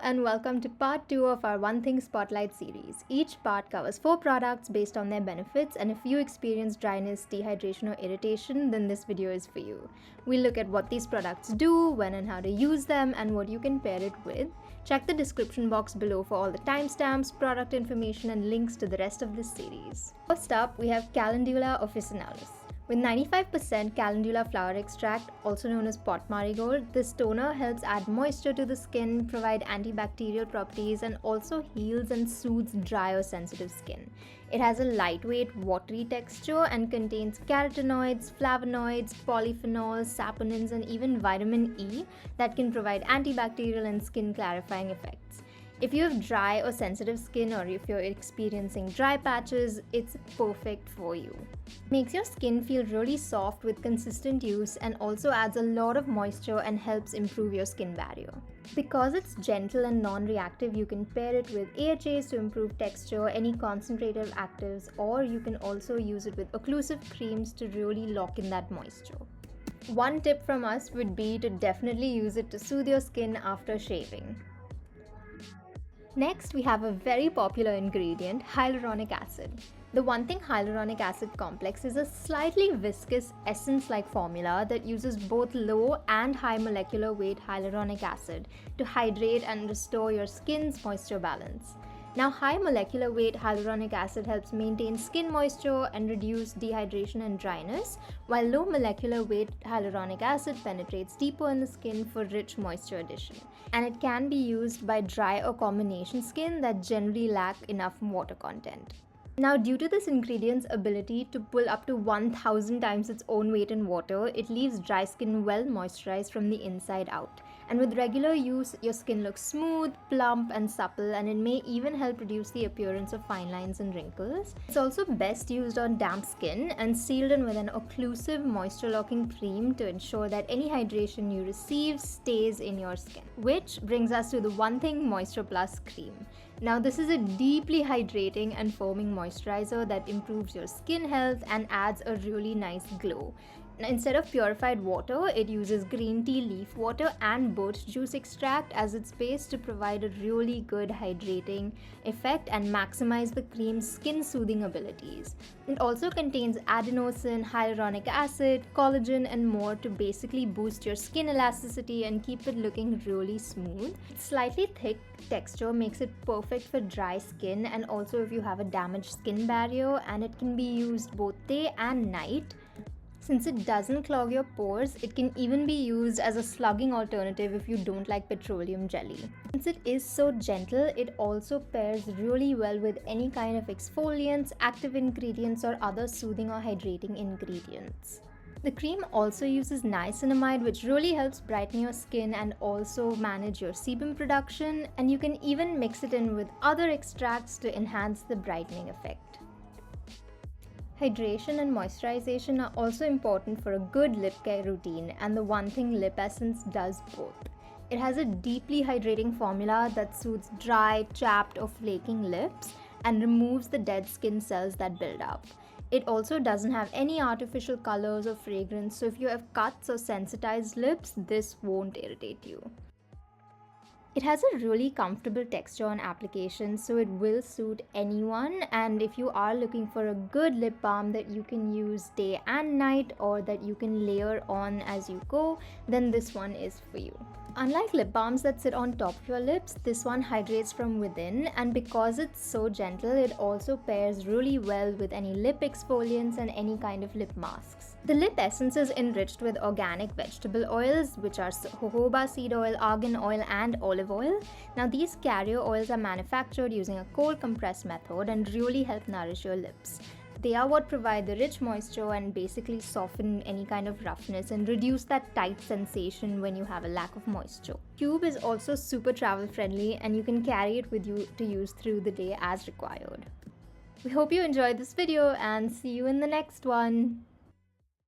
and welcome to part 2 of our One Thing Spotlight series. Each part covers 4 products based on their benefits, and if you experience dryness, dehydration or irritation, then this video is for you. We'll look at what these products do, when and how to use them, and what you can pair it with. Check the description box below for all the timestamps, product information and links to the rest of this series. First up, we have Calendula Officinalis. With 95% calendula flower extract, also known as pot marigold, this toner helps add moisture to the skin, provide antibacterial properties, and also heals and soothes dry or sensitive skin. It has a lightweight, watery texture and contains carotenoids, flavonoids, polyphenols, saponins, and even vitamin E that can provide antibacterial and skin clarifying effects. If you have dry or sensitive skin, or if you're experiencing dry patches, it's perfect for you. It makes your skin feel really soft with consistent use and also adds a lot of moisture and helps improve your skin barrier. Because it's gentle and non-reactive, you can pair it with AHAs to improve texture, any concentrated actives, or you can also use it with occlusive creams to really lock in that moisture. One tip from us would be to definitely use it to soothe your skin after shaving. Next, we have a very popular ingredient, hyaluronic acid. The One Thing Hyaluronic Acid Complex is a slightly viscous essence-like formula that uses both low and high molecular weight hyaluronic acid to hydrate and restore your skin's moisture balance. Now, high molecular weight hyaluronic acid helps maintain skin moisture and reduce dehydration and dryness, while low molecular weight hyaluronic acid penetrates deeper in the skin for rich moisture addition. And it can be used by dry or combination skin that generally lack enough water content. Now, due to this ingredient's ability to pull up to 1,000 times its own weight in water, it leaves dry skin well moisturized from the inside out. And with regular use, your skin looks smooth, plump and supple, and it may even help reduce the appearance of fine lines and wrinkles. It's also best used on damp skin and sealed in with an occlusive moisture-locking cream to ensure that any hydration you receive stays in your skin. Which brings us to the One Thing Moisture Plus Cream. Now, this is a deeply hydrating and foaming moisturizer that improves your skin health and adds a really nice glow. Now, instead of purified water, it uses green tea leaf water and birch juice extract as its base to provide a really good hydrating effect and maximize the cream's skin soothing abilities. It also contains adenosine, hyaluronic acid, collagen, and more to basically boost your skin elasticity and keep it looking really smooth. Its slightly thick texture makes it perfect for dry skin and also if you have a damaged skin barrier, and it can be used both day and night. Since it doesn't clog your pores, it can even be used as a slugging alternative if you don't like petroleum jelly. Since it is so gentle, it also pairs really well with any kind of exfoliants, active ingredients, or other soothing or hydrating ingredients. The cream also uses niacinamide, which really helps brighten your skin and also manage your sebum production, and you can even mix it in with other extracts to enhance the brightening effect. Hydration and moisturization are also important for a good lip care routine, and the One Thing Lip Essence does both. It has a deeply hydrating formula that soothes dry, chapped or flaking lips and removes the dead skin cells that build up. It also doesn't have any artificial colors or fragrance, so if you have cuts or sensitized lips, this won't irritate you. It has a really comfortable texture on application, so it will suit anyone, and if you are looking for a good lip balm that you can use day and night or that you can layer on as you go, then this one is for you. Unlike lip balms that sit on top of your lips, this one hydrates from within, and because it's so gentle, it also pairs really well with any lip exfoliants and any kind of lip masks. The lip essence is enriched with organic vegetable oils, which are jojoba seed oil, argan oil, and olive oil. Now, these carrier oils are manufactured using a cold compress method and really help nourish your lips. They are what provide the rich moisture and basically soften any kind of roughness and reduce that tight sensation when you have a lack of moisture. Tube is also super travel friendly and you can carry it with you to use through the day as required. We hope you enjoyed this video and see you in the next one.